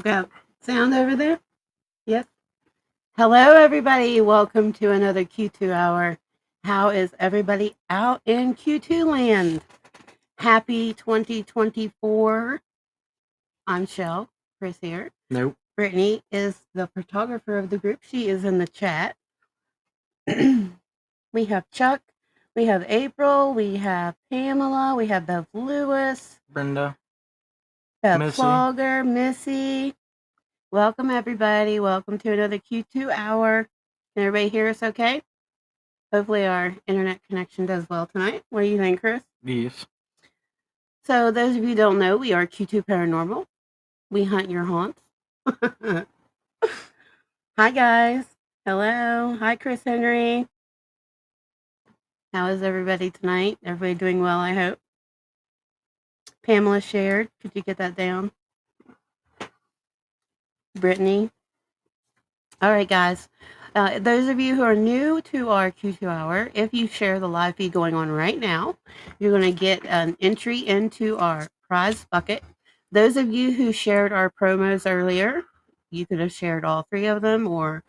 Got sound over there? Yes. Hello, everybody. Welcome to another Q2 hour. How is everybody out in Q2 land? Happy 2024. I'm Shell. Chris here. Nope. Brittany is the photographer of the group. She is in the chat. We have Chuck. We have April. We have Pamela. We have Bev Lewis. Brenda. Bev Missy. Flogger. Missy. Welcome, everybody. Welcome to another Q2 hour. Can everybody hear us okay? Hopefully our internet connection does well tonight. What do you think, Chris? Yes. So those of you who don't know, we are Q2 Paranormal. We hunt your haunts. Hi, guys. Hello. Hi, Chris Henry. How is everybody tonight? Everybody doing well, I hope. Pamela shared. Could you get that down? Brittany. All right, guys. Those of you who are new to our Q2 hour, if you share the live feed going on right now, you're going to get an entry into our prize bucket. Those of you who shared our promos earlier, you could have shared all three of them or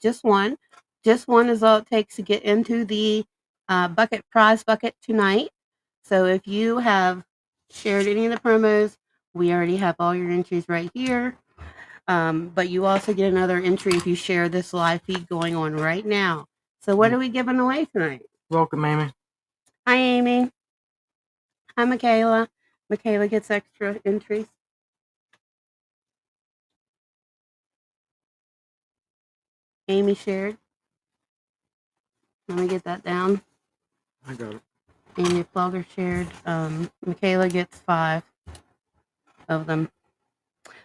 just one. Just one is all it takes to get into the prize bucket tonight. So if you have shared any of the promos, we already have all your entries right here. But you also get another entry if you share this live feed going on right now. So what are we giving away tonight? Welcome, Amy. Hi, Amy. Hi, Michaela. Michaela gets extra entries. Amy shared. Let me get that down. I got it. Amy Flogger shared. Michaela gets 5 of them.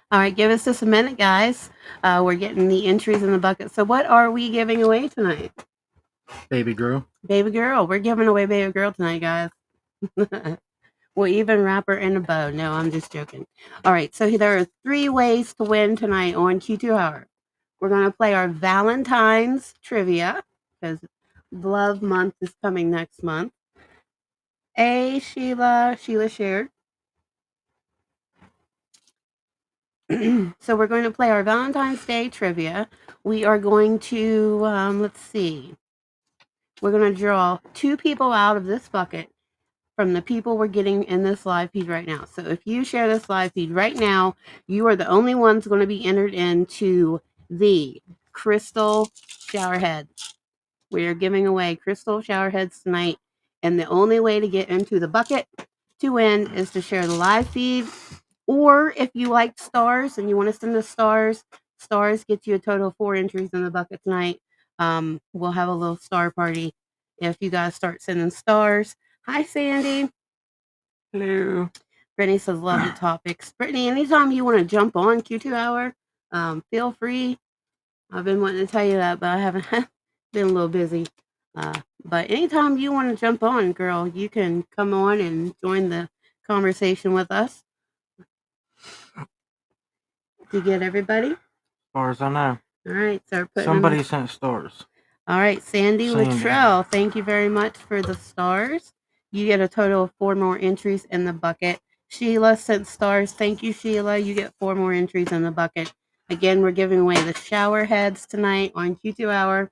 All right, give us just a minute, guys. We're getting the entries in the bucket. So what are we giving away tonight? Baby girl. Baby girl. We're giving away baby girl tonight, guys. We'll even wrap her in a bow. No, I'm just joking. All right, so there are 3 ways to win tonight on Q2 Hour. We're going to play our Valentine's trivia because Love Month is coming next month. Sheila shared. So we're going to play our Valentine's Day trivia. We are going to, let's see. We're going to draw 2 people out of this bucket from the people we're getting in this live feed right now. So if you share this live feed right now, you are the only ones going to be entered into the crystal shower heads. We are giving away crystal shower heads tonight, and the only way to get into the bucket to win is to share the live feed. Or if you like stars and you want to send us stars, stars gets you a total of 4 entries in the bucket tonight. We'll have a little star party if you guys start sending stars. Hi, Sandy. Hello. Brittany says, love the topics. Brittany, anytime you want to jump on Q2 Hour, feel free. I've been wanting to tell you that, but I haven't been a little busy. But anytime you want to jump on, girl, you can come on and join the conversation with us. Did you get everybody? As far as I know. All right, start putting Somebody sent stars. All right, Sandy Luttrell, thank you very much for the stars. You get a total of 4 more entries in the bucket. Sheila sent stars. Thank you, Sheila. You get 4 more entries in the bucket. Again, we're giving away the shower heads tonight on Q2 Hour.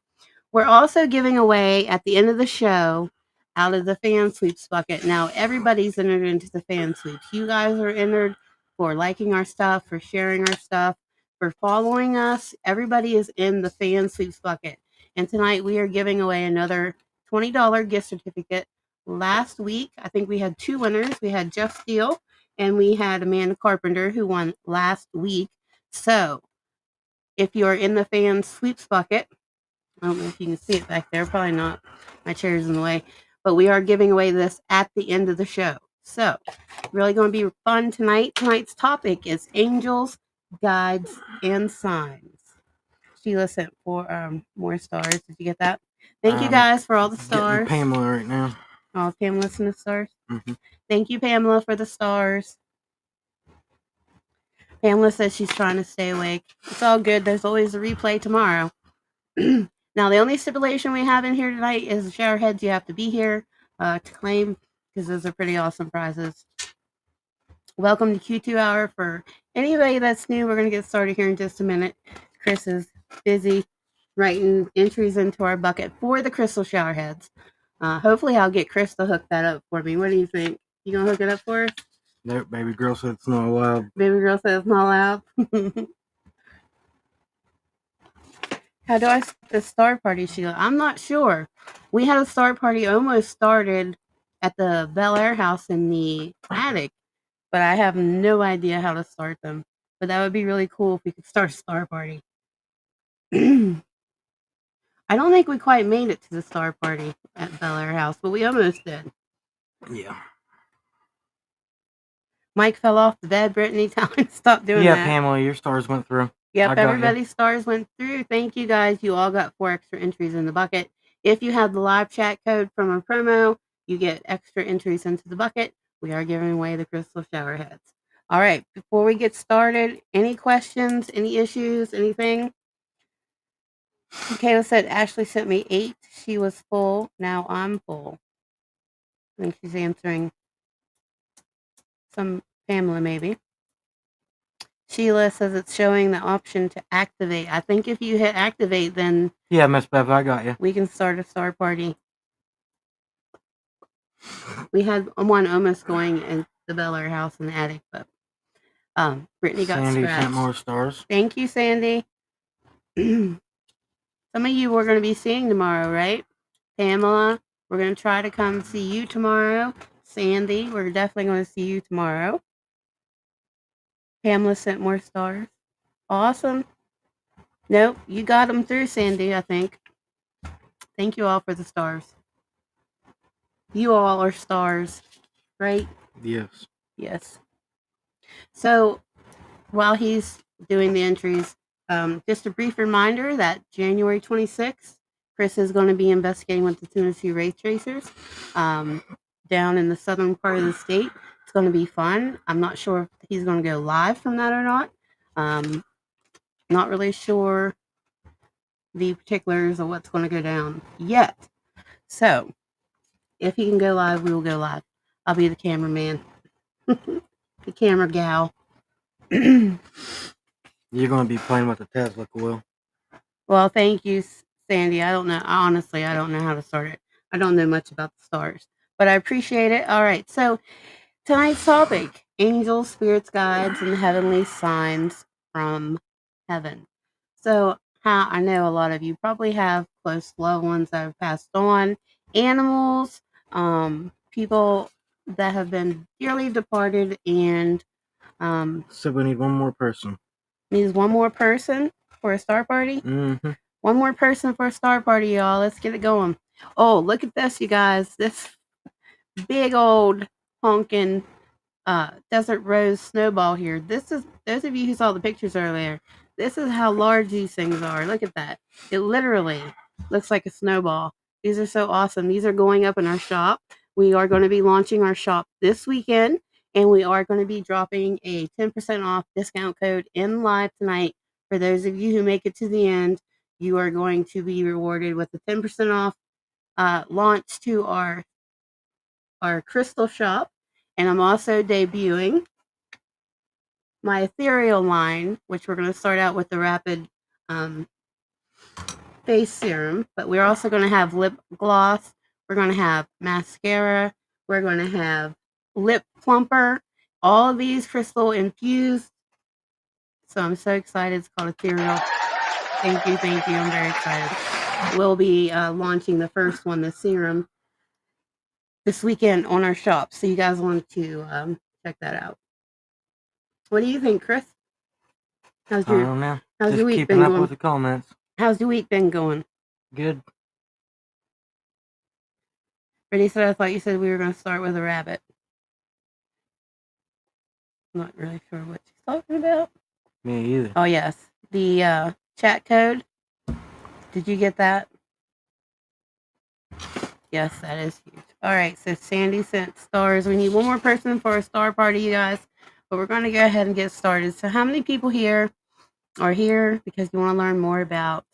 We're also giving away at the end of the show out of the fan sweeps bucket. Now, everybody's entered into the fan sweeps. You guys are entered for liking our stuff, for sharing our stuff, for following us. Everybody is in the fan sweeps bucket. And tonight we are giving away another $20 gift certificate. Last week, I think we had 2 winners. We had Jeff Steele and we had Amanda Carpenter who won last week. So if you're in the fan sweeps bucket, I don't know if you can see it back there. Probably not. My chair's in the way. But we are giving away this at the end of the show. So really going to be fun tonight. Tonight's topic is angels, guides, and signs. Sheila sent 4 more stars. Did you get that? Thank you guys for all the stars. Pamela right now. Oh, Pamela sent the stars? Mm-hmm. Thank you, Pamela, for the stars. Pamela says she's trying to stay awake. It's all good. There's always a replay tomorrow. Now, the only stipulation we have in here tonight is the shower heads. You have to be here to claim because those are pretty awesome prizes. Welcome to Q2 Hour for Anybody that's new, we're going to get started here in just a minute. Chris is busy writing entries into our bucket for the crystal shower heads. Hopefully, I'll get Chris to hook that up for me. What do you think? You going to hook it up for us? Nope, baby girl said it's not allowed. Baby girl says it's not allowed. How do I start the star party, Sheila? I'm not sure. We had a star party almost started at the Bel Air house in the attic, but I have no idea how to start them. But that would be really cool if we could start a star party. I don't think we quite made it to the star party at Bel Air house, but we almost did. Yeah. Mike fell off the bed. Brittany, tell him to stop doing Yeah, that. Pamela, your stars went through. Yep, everybody's stars went through. Thank you guys. You all got 4 extra entries in the bucket. If you have the live chat code from our promo, you get extra entries into the bucket. We are giving away the crystal shower heads. All right, before we get started, any questions, any issues, anything? Kayla said Ashley sent me 8. She was full. Now I'm full. I think she's answering some Pamela maybe. Sheila says it's showing the option to activate. I think if you hit activate, then yeah, Miss Bev, I got you. We can start a star party. We had one almost going in the Bel Air house in the attic, but Brittany got Sandy scratched. sent more stars. Thank you, Sandy. Some of you we're going to be seeing tomorrow, right? Pamela, we're going to try to come see you tomorrow. Sandy, we're definitely going to see you tomorrow. Pamela sent more stars. Awesome. Nope, you got them through, Sandy, I think. Thank you all for the stars. You all are stars, right? Yes. Yes. So while he's doing the entries, just a brief reminder that January 26th, Chris is going to be investigating with the Tennessee Race Tracers down in the southern part of the state. It's going to be fun. I'm not sure if he's going to go live from that or not. Not really sure the particulars of what's going to go down yet. So if he can go live, we will go live. I'll be the cameraman, the camera gal. You're going to be playing with the Tesla coil. Well, thank you, Sandy. I don't know. Honestly, I don't know how to start it. I don't know much about the stars, but I appreciate it. All right. So tonight's topic, angels, spirits, guides, and heavenly signs from heaven. So how I know a lot of you probably have close loved ones that have passed on, animals, people that have been dearly departed, and so we need one more person. Needs one more person for a star party. Mm-hmm. One more person for a star party, y'all. Let's get it going. Oh, look at this, you guys. This big old honking desert rose snowball here. This is, those of you who saw the pictures earlier, this is how large these things are. Look at that. It literally looks like a snowball. These are so awesome. These are going up in our shop. We are going to be launching our shop this weekend, and we are going to be dropping a 10% off discount code in live tonight. For those of you who make it to the end, you are going to be rewarded with a 10% off launch to our crystal shop. And I'm also debuting my ethereal line, which we're going to start out with the rapid face serum, but we're also going to have lip gloss. We're going to have mascara. We're going to have lip plumper. All of these crystal infused. So I'm so excited. It's called ethereal. Thank you. Thank you. I'm very excited. We'll be launching the first one, the serum, this weekend on our shop. So you guys want to check that out. What do you think, Chris? I don't know. How's Just your week keeping been up going? with the comments. How's your week been going? Good. Brittany said, I thought you said we were going to start with a rabbit. I'm not really sure what she's talking about. Me either. Oh, yes. The chat code. Did you get that? Yes, that is huge. All right, so Sandy sent stars. We need one more person for a star party, you guys. But we're going to go ahead and get started. So how many people here are here because you want to learn more about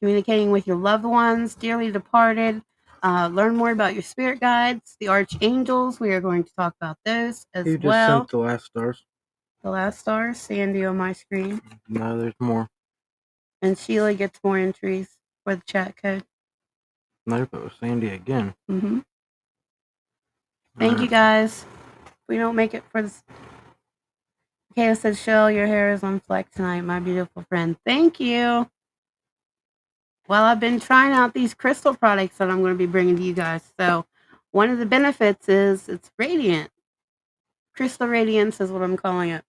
communicating with your loved ones, dearly departed, learn more about your spirit guides, the archangels? We are going to talk about those as Who just well. sent the last stars? The last star is Sandy on my screen. No, there's more. And Sheila gets more entries for the chat code. Nope, it was Sandy again. Mm-hmm. Thank you, guys. If we don't make it for this. Kayla said, Shell, your hair is on fleck tonight, my beautiful friend. Thank you. Well, I've been trying out these crystal products that I'm going to be bringing to you guys. So one of the benefits is it's radiant. Crystal radiance is what I'm calling it.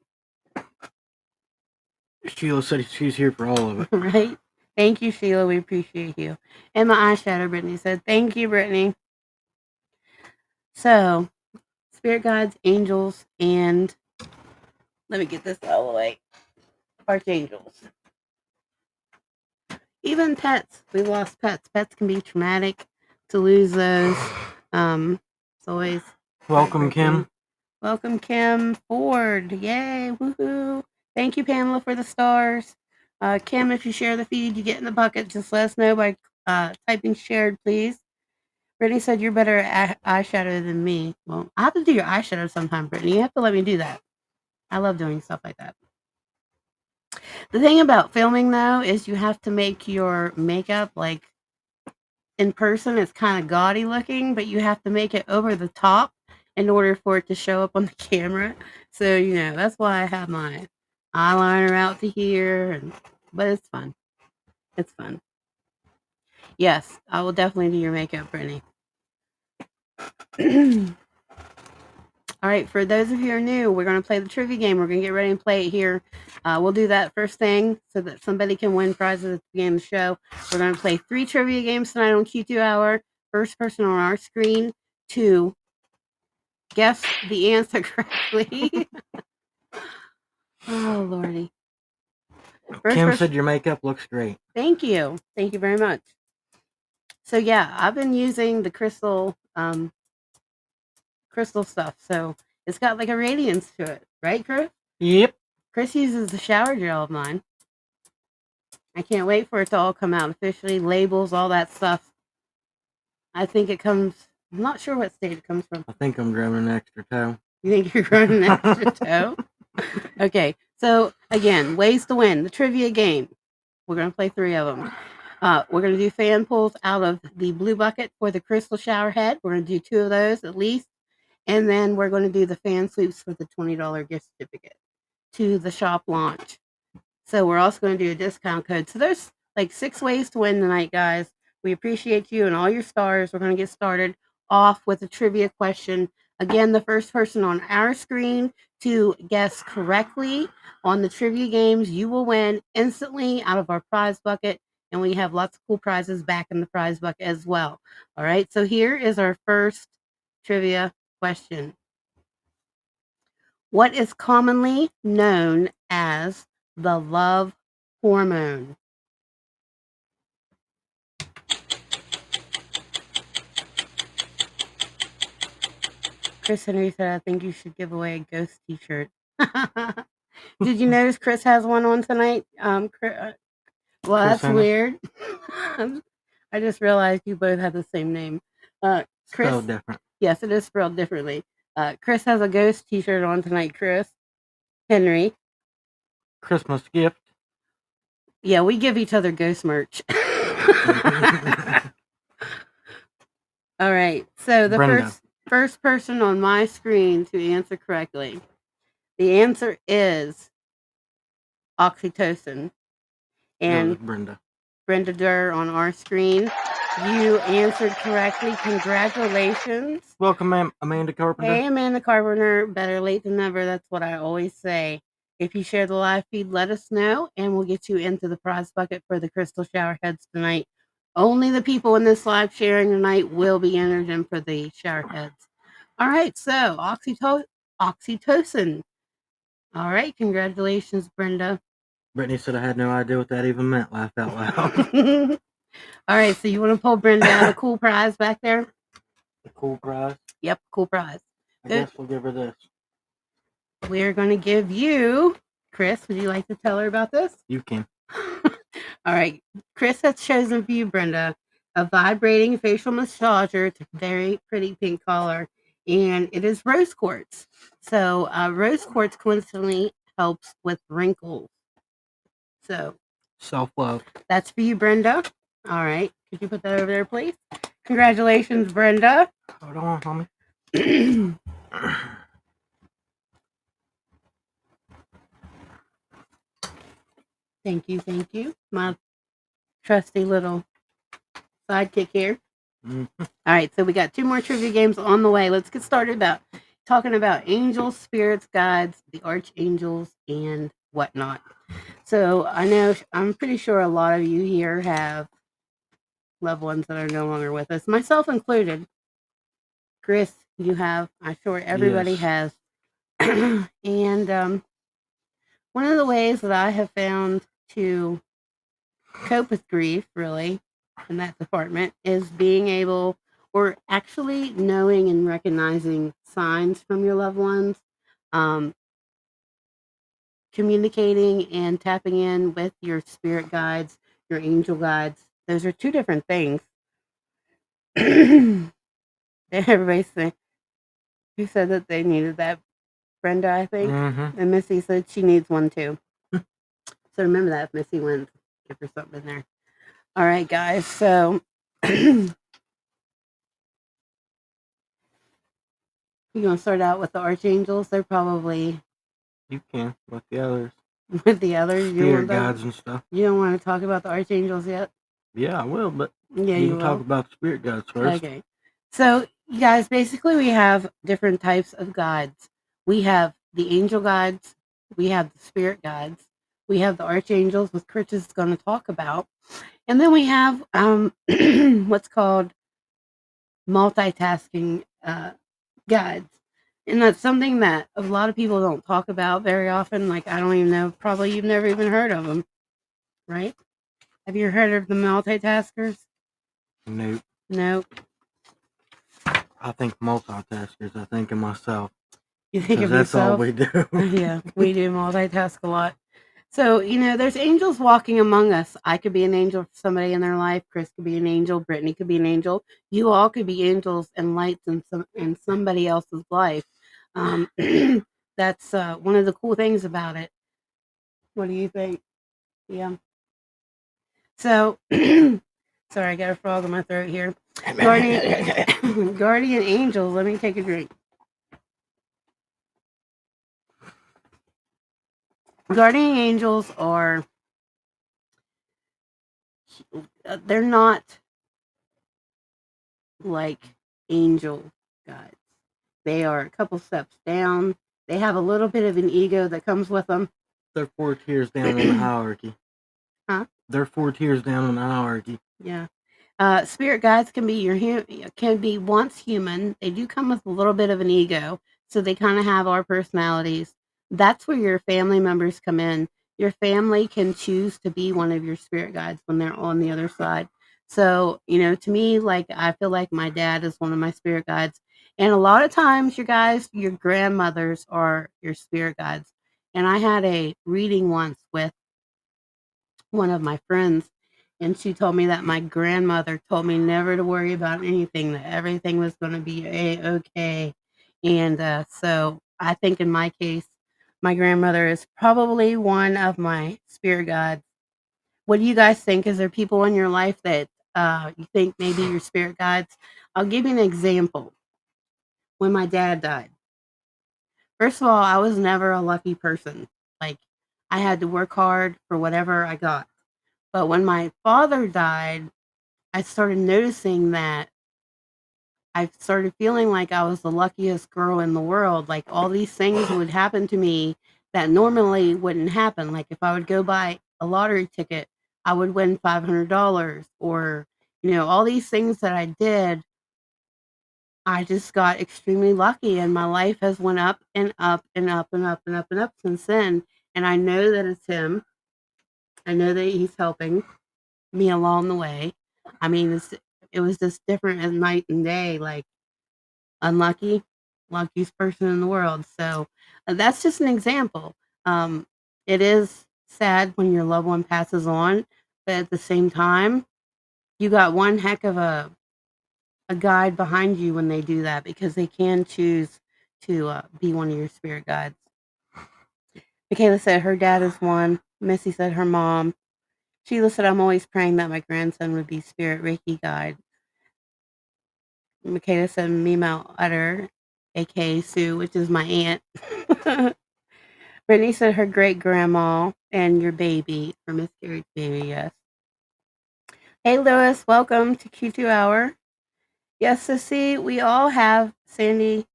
Sheila said she's here for all of it. Right? Thank you, Sheila. We appreciate you. And my eyeshadow, Brittany said, thank you, Brittany. So, spirit guides, angels, and let me get this out of the way. Archangels. Even pets. We lost pets. Pets can be traumatic to lose those. It's always welcome, Kim. Welcome, Kim Ford. Yay, woohoo. Thank you, Pamela, for the stars. Kim, if you share the feed, you get in the bucket. Just let us know by typing shared, please. Brittany said you're better at eyeshadow than me. Well, I have to do your eyeshadow sometime, Brittany. You have to let me do that. I love doing stuff like that. The thing about filming, though, is you have to make your makeup, like, in person, it's kind of gaudy looking, but you have to make it over the top in order for it to show up on the camera. So, that's why I have my eyeliner out to here. But it's fun. It's fun. Yes, I will definitely do your makeup, Brittany. All right, for those of you who are new, we're going to play the trivia game. We're going to get ready and play it here. We'll do that first thing so that somebody can win prizes at the beginning of the show. We're going to play 3 trivia games tonight on Q2 Hour. First person on our screen to guess the answer correctly. Oh, Lordy. Kim said your makeup looks great. Thank you. Thank you very much. So, yeah, I've been using the crystal stuff. So, it's got like a radiance to it. Right, Chris? Yep. Chris uses the shower gel of mine. I can't wait for it to all come out officially. Labels, all that stuff. I think it comes... I'm not sure what state it comes from. I think I'm growing an extra toe. You think you're growing an extra toe? Okay. So, again, ways to win. The trivia game. We're going to play 3 of them. We're going to do fan pulls out of the blue bucket for the crystal shower head. We're going to do 2 of those at least. And then we're going to do the fan sweeps for the $20 gift certificate to the shop launch. So we're also going to do a discount code. So there's like 6 ways to win tonight, guys. We appreciate you and all your stars. We're going to get started off with a trivia question. Again, the first person on our screen to guess correctly on the trivia games, you will win instantly out of our prize bucket. And we have lots of cool prizes back in the prize bucket as well. All right, so here is our first trivia question. What is commonly known as the love hormone? Chris Henry said, I think you should give away a ghost t-shirt. Did you notice Chris has one on tonight? Well, that's weird. I just realized you both have the same name. Chris, spelled different. Yes, it is spelled differently. Chris has a ghost t-shirt on tonight, Chris Henry. Christmas gift. Yeah, we give each other ghost merch. All right. So the first person on my screen to answer correctly. The answer is oxytocin. And Brenda Durr on our screen. You answered correctly. Congratulations. Welcome, Amanda Carpenter. Hey, Amanda Carpenter. Better late than never. That's what I always say. If you share the live feed, let us know, and we'll get you into the prize bucket for the crystal shower heads tonight. Only the people in this live sharing tonight will be entered in for the shower heads. All right, so oxytocin. All right, congratulations, Brenda. Brittany said I had no idea what that even meant. Laugh out loud. All right, so you want to pull Brenda out a cool prize back there? A cool prize? Yep, cool prize. I guess we'll give her this. We're going to give you, Chris, would you like to tell her about this? You can. All right, Chris has chosen for you, Brenda, a vibrating facial massager. It's a very pretty pink color, and it is rose quartz. So rose quartz coincidentally helps with wrinkles. So Self-love. that's for you, Brenda. All right. Could you put that over there, please? Congratulations, Brenda. Hold on, homie. Thank you, thank you. My trusty little sidekick here. All right, so we got 2 more trivia games on the way. Let's get started about talking about angels, spirits, guides, the archangels, and whatnot. So I know I'm pretty sure a lot of you here have loved ones that are no longer with us, myself included. Chris, you have. I'm sure everybody Yes. has. And one of the ways that I have found to cope with grief, really, in that department, is being able, or actually knowing and recognizing signs from your loved ones, um, communicating and tapping in with your spirit guides, your angel guides. Those are 2 different things. Everybody's saying, who said that they needed that? Brenda, I think. And Missy said she needs one too. So remember that if Missy wins, give her something in there. All right, guys. So you're gonna start out with the archangels. They're probably You can with the others. with the others. Spirit guides and stuff. You don't want to talk about the archangels yet? Yeah, I will, but Yeah, you you can talk will. about the spirit guides first. Okay. So, you guys, basically, we have different types of guides. We have the angel guides, we have the spirit guides, we have the archangels, which Chris is going to talk about, and then we have what's called multitasking guides. And that's something that a lot of people don't talk about very often. Like, I don't even know, probably you've never even heard of them, right? Have you heard of the multitaskers? Nope. Nope. I think multitaskers. I think of myself. You think of that's yourself? all we do. Yeah, we do multitask a lot. So, there's angels walking among us. I could be an angel for somebody in their life. Chris could be an angel. Brittany could be an angel. You all could be angels and lights in somebody else's life. That's one of the cool things about it. What do you think? Yeah. So, sorry, I got a frog in my throat here. Guardian angels. Let me take a drink. Guardian angels are, they're not like angel guides. They are a couple steps down. They have a little bit of an ego that comes with them. They're 4 tiers down on the hierarchy. Huh? They're 4 tiers down on the hierarchy. Yeah. Spirit guides can be once human. They do come with a little bit of an ego, so they kind of have our personalities. That's where your family members come in. Your family can choose to be one of your spirit guides when they're on the other side. So, to me, like, I feel like my dad is one of my spirit guides. And a lot of times, you guys, your grandmothers are your spirit guides. And I had a reading once with one of my friends, and she told me that my grandmother told me never to worry about anything, that everything was going to be okay. And so I think in my case, my grandmother is probably one of my spirit guides. What do you guys think? Is there people in your life that you think maybe your spirit guides? I'll give you an example. When my dad died, first of all, I was never a lucky person. Like, I had to work hard for whatever I got. But when my father died, I started noticing that I started feeling like I was the luckiest girl in the world. Like, all these things would happen to me that normally wouldn't happen. Like, if I would go buy a lottery ticket, I would win $500, or, all these things that I did. I just got extremely lucky, and my life has went up and up and up and up and up and up since then. And I know that it's him. I know that he's helping me along the way. I mean, it was just different as night and day. Like, unlucky, luckiest person in the world. So that's just an example. Um, it is sad when your loved one passes on, but at the same time, you got one heck of a guide behind you when they do that, because they can choose to be one of your spirit guides. Michaela said her dad is one. Missy said her mom. Sheila said, I'm always praying that my grandson would be spirit Reiki guide. Michaela said Mimo Utter, aka Sue, which is my aunt. Brittany said her great grandma and your baby, her miscarriage baby, yes. Hey Lewis, welcome to Q2 Hour. Yes, so see, we all have Sandy.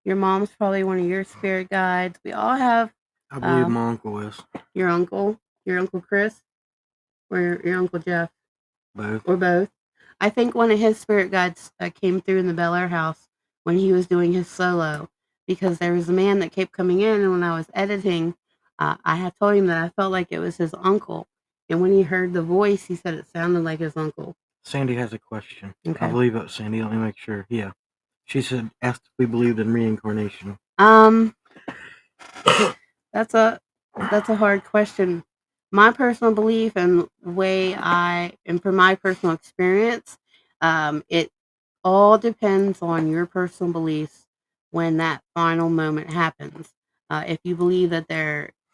Your mom's probably one of your spirit guides. We all have. I believe my uncle is. Your uncle Chris, or your uncle Jeff, Both. or both. I think one of his spirit guides came through in the Bel Air house when he was doing his solo, because there was a man that kept coming in, and when I was editing, I had told him that I felt like it was his uncle, and when he heard the voice, he said it sounded like his uncle. Sandy has a question. Okay. I believe it's Sandy. Let me make sure. Yeah. She said, asked if we believed in reincarnation. That's a hard question. My personal belief and the way and from my personal experience, it all depends on your personal beliefs when that final moment happens. If you believe that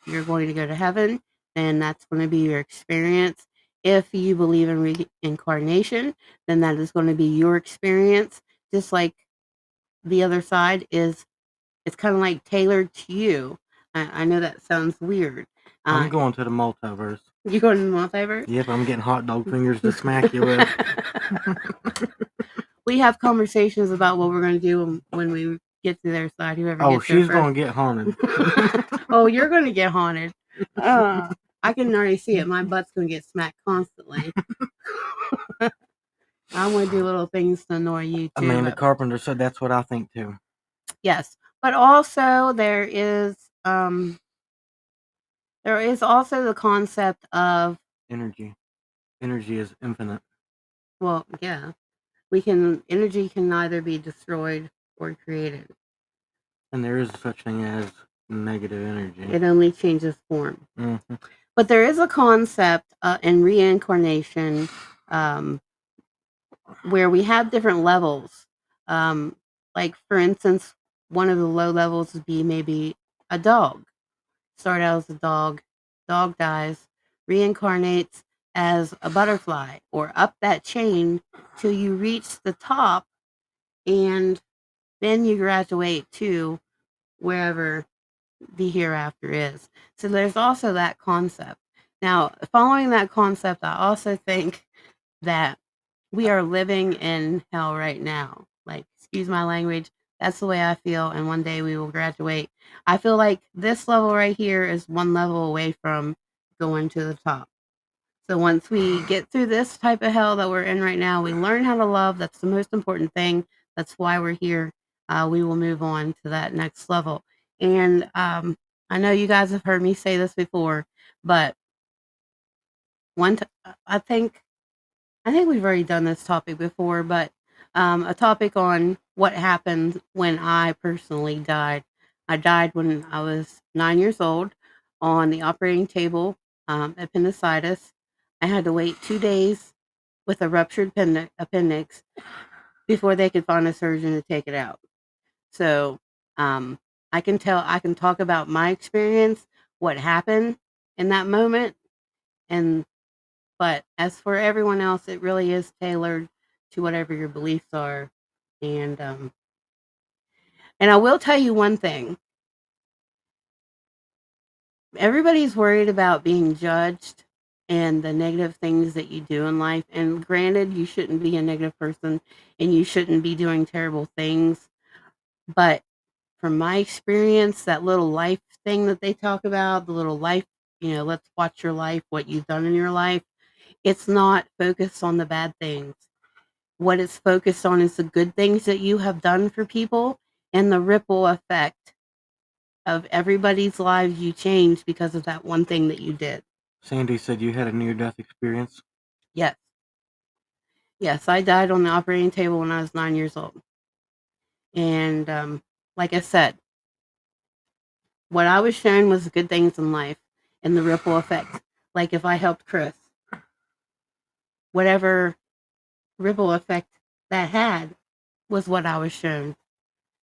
you're going to go to heaven, then that's going to be your experience. If you believe in reincarnation, then that is going to be your experience. Just like the other side is, it's kind of like tailored to you. I know that sounds weird. I'm going to the multiverse. You going to the multiverse? Yep, I'm getting hot dog fingers to smack you with. We have conversations about what we're going to do when we get to their side. Whoever gets there she's first. going to get haunted. Oh, you're going to get haunted. I can already see it. My butt's going to get smacked constantly. I'm going to do little things to annoy you too. Amanda Carpenter said that's what I think too. Yes, but also there is also the concept of energy. Energy is infinite. Well, yeah. Energy can neither be destroyed or created. And there is such thing as negative energy. It only changes form. Mm-hmm. But there is a concept in reincarnation where we have different levels. Like, for instance, one of the low levels would be maybe a dog. Start out as a dog dies, reincarnates as a butterfly, or up that chain till you reach the top, and then you graduate to wherever the hereafter is. So there's also that concept. Now, following that concept, I also think that we are living in hell right now. Like, excuse my language, that's the way I feel, and one day we will graduate. I feel like this level right here is one level away from going to the top. So once we get through this type of hell that we're in right now, we learn how to love. That's the most important thing. That's why we're here. We will move on to that next level. And I know you guys have heard me say this before, but I think we've already done this topic before, but a topic on what happened when I personally died. I died when I was 9 years old on the operating table, appendicitis. I had to wait 2 days with a ruptured appendix before they could find a surgeon to take it out. So I can talk about my experience, what happened in that moment, but as for everyone else, it really is tailored to whatever your beliefs are. And I will tell you one thing. Everybody's worried about being judged and the negative things that you do in life. And granted, you shouldn't be a negative person and you shouldn't be doing terrible things. But from my experience, that little life thing that they talk about, the little life, let's watch your life, what you've done in your life, it's not focused on the bad things. What it's focused on is the good things that you have done for people and the ripple effect of everybody's lives you changed because of that one thing that you did. Sandy said you had a near-death experience. Yes. Yes, I died on the operating table when I was 9 years old. And like I said, what I was shown was the good things in life and the ripple effect. Like if I helped Chris, whatever ripple effect that had was what I was shown.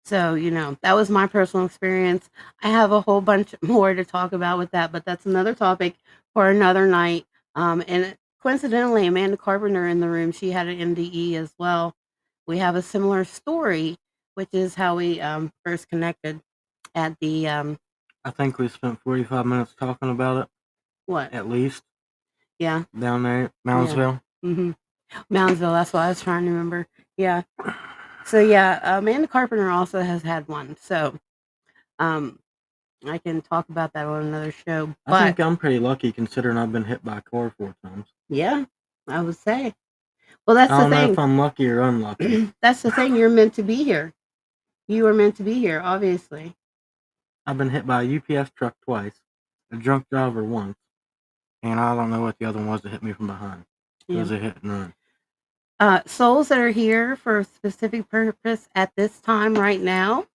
So, that was my personal experience. I have a whole bunch more to talk about with that, but that's another topic for another night. And coincidentally, Amanda Carpenter in the room, she had an NDE as well. We have a similar story, which is how we first connected at the I think we spent 45 minutes talking about it, what? at least, Yeah, down there at yeah. Moundsville. Moundsville. That's what I was trying to remember. Yeah. So yeah, Amanda Carpenter also has had one. So um, I can talk about that on another show. I But think I'm pretty lucky considering I've been hit by a car 4 times. yeah, I would say. Well, that's I the don't know if thing. I'm lucky or unlucky. That's the thing. You're meant to be here. You are meant to be here, obviously. I've been hit by a UPS truck twice, a drunk driver once, and I don't know what the other one was that hit me from behind. It Yeah. was a hit and run. Souls that are here for a specific purpose at this time right now,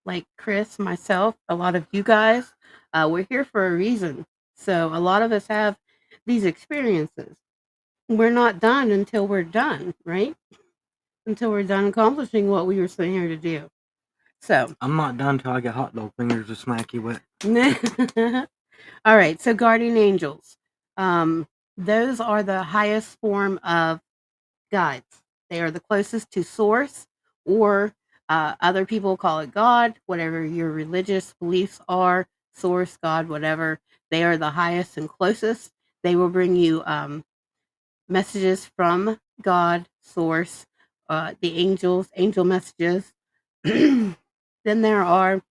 like Chris, myself, a lot of you guys, we're here for a reason. So a lot of us have these experiences. We're not done until we're done, right? Until we're done accomplishing what we were sent here to do. So, I'm not done till I get hot dog fingers to smack you with. all right. So, guardian angels, those are the highest form of guides. They are the closest to source, or other people call it God, whatever your religious beliefs are, source, God, whatever. They are the highest and closest. They will bring you messages from God, source, the angels, angel messages. Then there are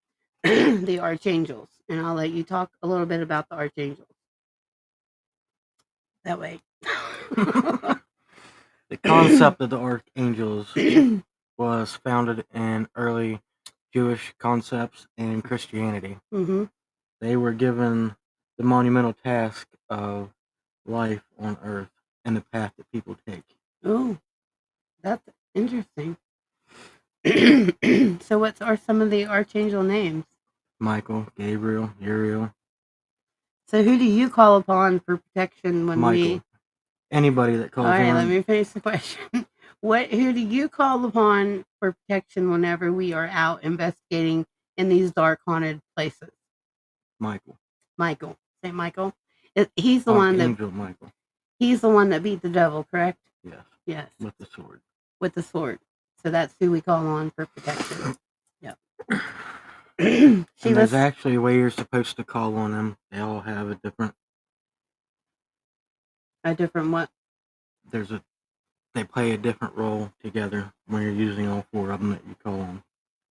the archangels, and I'll let you talk a little bit about the archangels. That way. The concept of the archangels was founded in early Jewish concepts and Christianity. Mm-hmm. They were given the monumental task of life on earth and the path that people take. Oh, that's interesting. So, what are some of the archangel names? Michael, Gabriel, Uriel. So, who do you call upon for protection when Michael. Anybody that calls All right, on. let me finish the question. Who do you call upon for protection whenever we are out investigating in these dark haunted places? Michael. Michael. Saint Michael. He's the Archangel Michael. He's the one that beat the devil, correct? Yes. Yes. With the sword. With the sword. So that's who we call on for protection. Yep. And there's actually a way you're supposed to call on them. They all have a different. A different what? They play a different role together when you're using all 4 of them that you call on.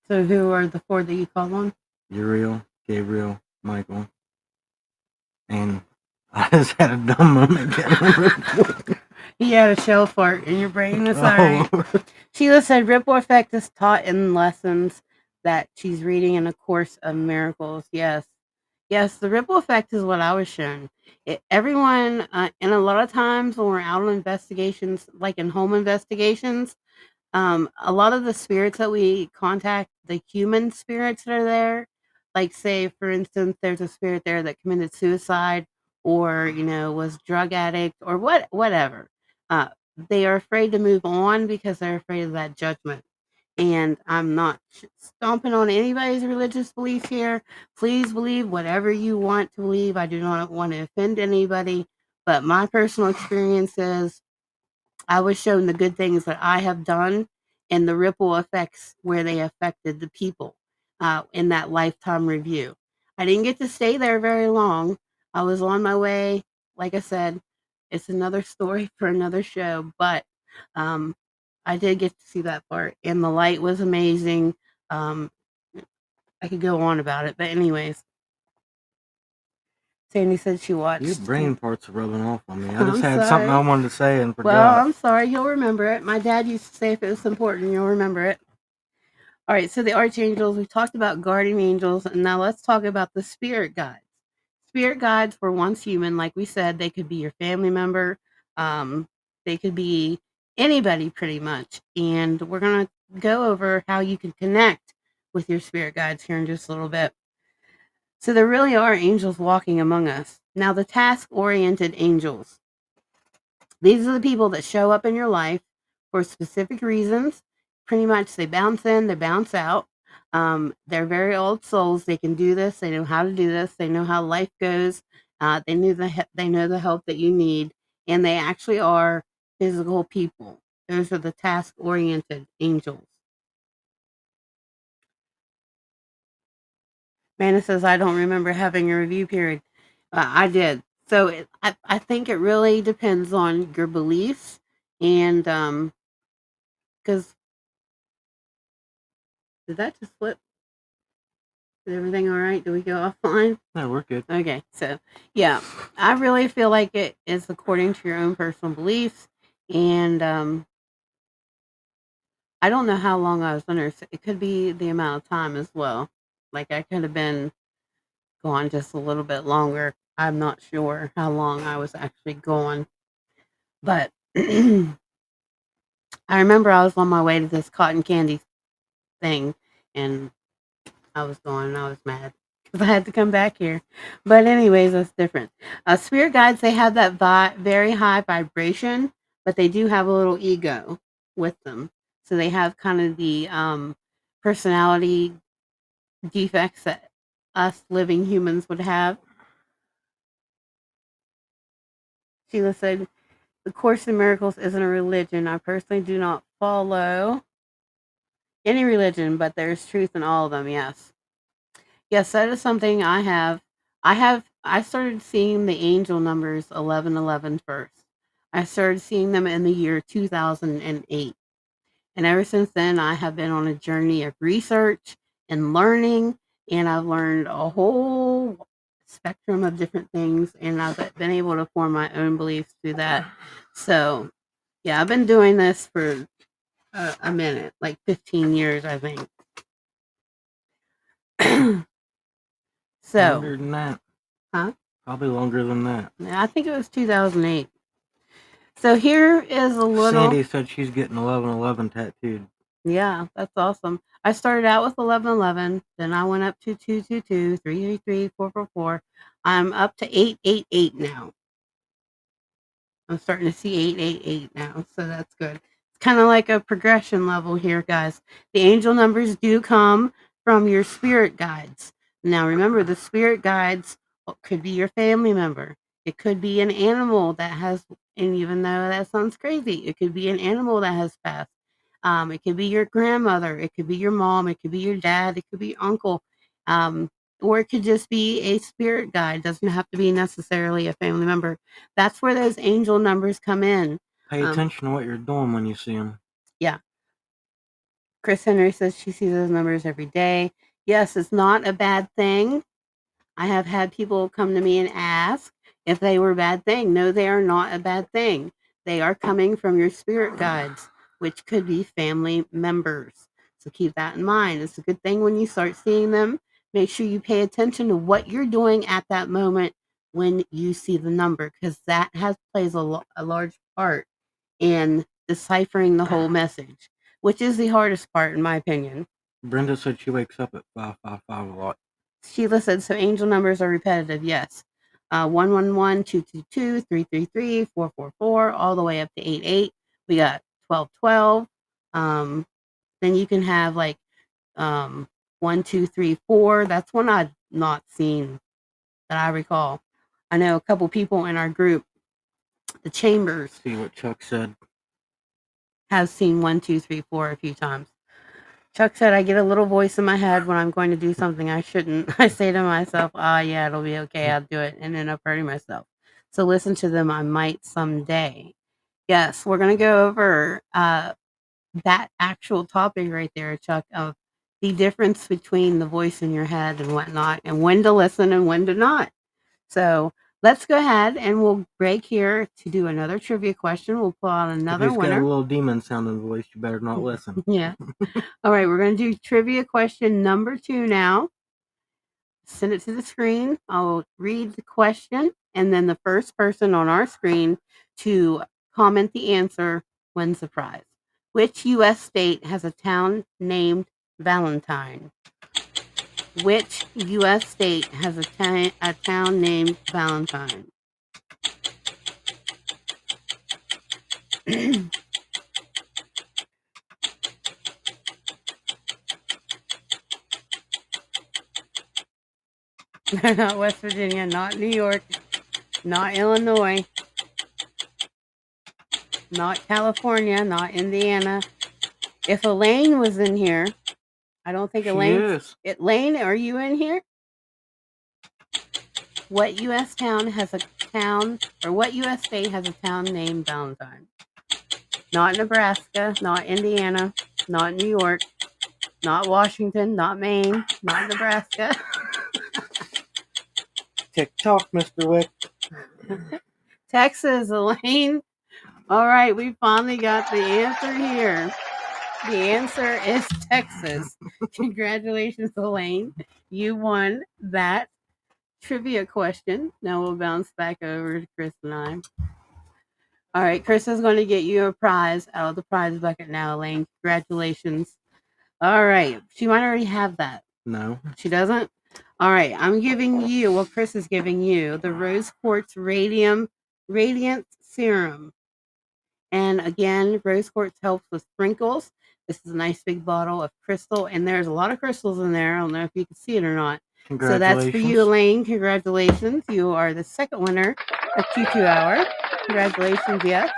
So who are the 4 that you call on? Uriel, Gabriel, Michael, and I just had a dumb moment. He had a shell fart in your brain. That's all right. Sheila said ripple effect is taught in lessons that she's reading in A Course of Miracles. Yes. Yes, the ripple effect is what I was shown. Everyone, and a lot of times when we're out on investigations, like in home investigations, a lot of the spirits that we contact, the human spirits that are there, like say for instance, there's a spirit there that committed suicide or was drug addict or whatever. Uh, they are afraid to move on because they're afraid of that judgment. And I'm not stomping on anybody's religious belief here. Please believe whatever you want to believe. I do not want to offend anybody, but my personal experience is I was shown the good things that I have done and the ripple effects where they affected the people in that lifetime review. I didn't get to stay there very long. I was on my way. Like I said, it's another story for another show, but um, I did get to see that part, and the light was amazing. Um, I could go on about it, but anyways, Sandy said she watched. Your brain parts are rubbing off on me. I I'm just had sorry. something I wanted to say and forgot. Well, I'm sorry. You'll remember it. My dad used to say if it was important, you'll remember it. All right. So the archangels, we talked about guardian angels, and now let's talk about the spirit guides. Spirit guides were once human, like we said. They could be your family member. They could be anybody, pretty much. And we're gonna go over how you can connect with your spirit guides here in just a little bit. So there really are angels walking among us. Now, the task-oriented angels. These are the people that show up in your life for specific reasons. Pretty much they bounce in, they bounce out. They're very old souls. They can do this. They know how to do this. They know how life goes. They know the help that you need, and they actually are physical people. Those are the task-oriented angels. Mana says, I don't remember having a review period. I did. So I think it really depends on your beliefs, and because did that just flip? Is everything all right? Do we go offline? No, we're good. Okay, so yeah, I really feel like it is according to your own personal beliefs, and I don't know how long I was under. It could be the amount of time as well. Like I could have been gone just a little bit longer. I'm not sure how long I was actually gone, but I remember I was on my way to this cotton candy thing, and I was gone, and I was mad because I had to come back here. But anyways, that's different. Spirit guides, they have that very high vibration, but they do have a little ego with them. So they have kind of the personality defects that us living humans would have. Sheila said, the Course in Miracles isn't a religion. I personally do not follow any religion, but there's truth in all of them, yes. Yes, that is something I have. I started seeing the angel numbers 1111 first. I started seeing them in the year 2008. And ever since then, I have been on a journey of research and learning, and I've learned a whole spectrum of different things, and I've been able to form my own beliefs through that. So, yeah, I've been doing this for a minute, like 15 years, I think. So, longer than that. huh? Probably longer than that. I think it was 2008. So here is a little. Sandy said she's getting 1111 tattooed. Yeah, that's awesome. I started out with 1111, then I went up to 222, 333, 444. I'm up to 888 now. I'm starting to see 888 now, so that's good. It's kind of like a progression level here, guys. The angel numbers do come from your spirit guides. Now, remember, the spirit guides could be your family member. It could be an animal that has, and even though that sounds crazy, it could be an animal that has passed. It could be your grandmother. It could be your mom. It could be your dad. It could be your uncle. Or it could just be a spirit guide. It doesn't have to be necessarily a family member. That's where those angel numbers come in. Pay attention to what you're doing when you see them. Yeah. Chris Henry says she sees those numbers every day. Yes, it's not a bad thing. I have had people come to me and ask if they were a bad thing. No, they are not a bad thing. They are coming from your spirit guides, which could be family members. So keep that in mind. It's a good thing when you start seeing them. Make sure you pay attention to what you're doing at that moment when you see the number, because that plays a large part in deciphering the whole message, which is the hardest part, in my opinion. Brenda said she wakes up at 555 a lot. Sheila said, so angel numbers are repetitive. Yes. 111, 222, 333, 444, all the way up to 88. We got 1212. Then you can have like 1, 2, 3, 4. That's one I've not seen that I recall. I know a couple people in our group, the Chambers. See what Chuck said. Have seen 1, 2, 3, 4 a few times. Chuck said, I get a little voice in my head when I'm going to do something I shouldn't. I say to myself, yeah, it'll be okay. I'll do it, and end up hurting myself. So listen to them. I might someday. Yes, we're going to go over that actual topic right there, Chuck, of the difference between the voice in your head and whatnot, and when to listen and when to not. So let's go ahead and we'll break here to do another trivia question. We'll pull out another If he's winner. got a little demon sounding voice, you better not listen. Yeah. All right, we're going to do trivia question number 2 now. Send it to the screen. I'll read the question, and then the first person on our screen to comment the answer wins the prize. Which U.S. state has a town named Valentine? Which U.S. state has a town named Valentine? Not West Virginia, not New York, not Illinois, not California, not Indiana. If Elaine was in here, I don't think She Elaine. is. Elaine, are you in here? What U.S. town has a town, or what U.S. state has a town named Valentine? Not Nebraska, not Indiana, not New York, not Washington, not Maine, not Nebraska. TikTok, Mr. Wick. Texas, Elaine. All right, we finally got the answer here. The answer is Texas. Congratulations, Elaine. You won that trivia question. Now we'll bounce back over to Chris and I. All right, Chris is going to get you a prize out of the prize bucket now, Elaine. Congratulations. All right. She might already have that. No. She doesn't? All right. I'm giving you, well, Chris is giving you the Rose Quartz Radium Radiant Serum. And again, Rose Quartz helps with sprinkles. This is a nice big bottle of crystal, and there's a lot of crystals in there. I don't know if you can see it or not. So that's for you, Elaine. Congratulations. You are the second winner of Q2 Hour. Congratulations, yes.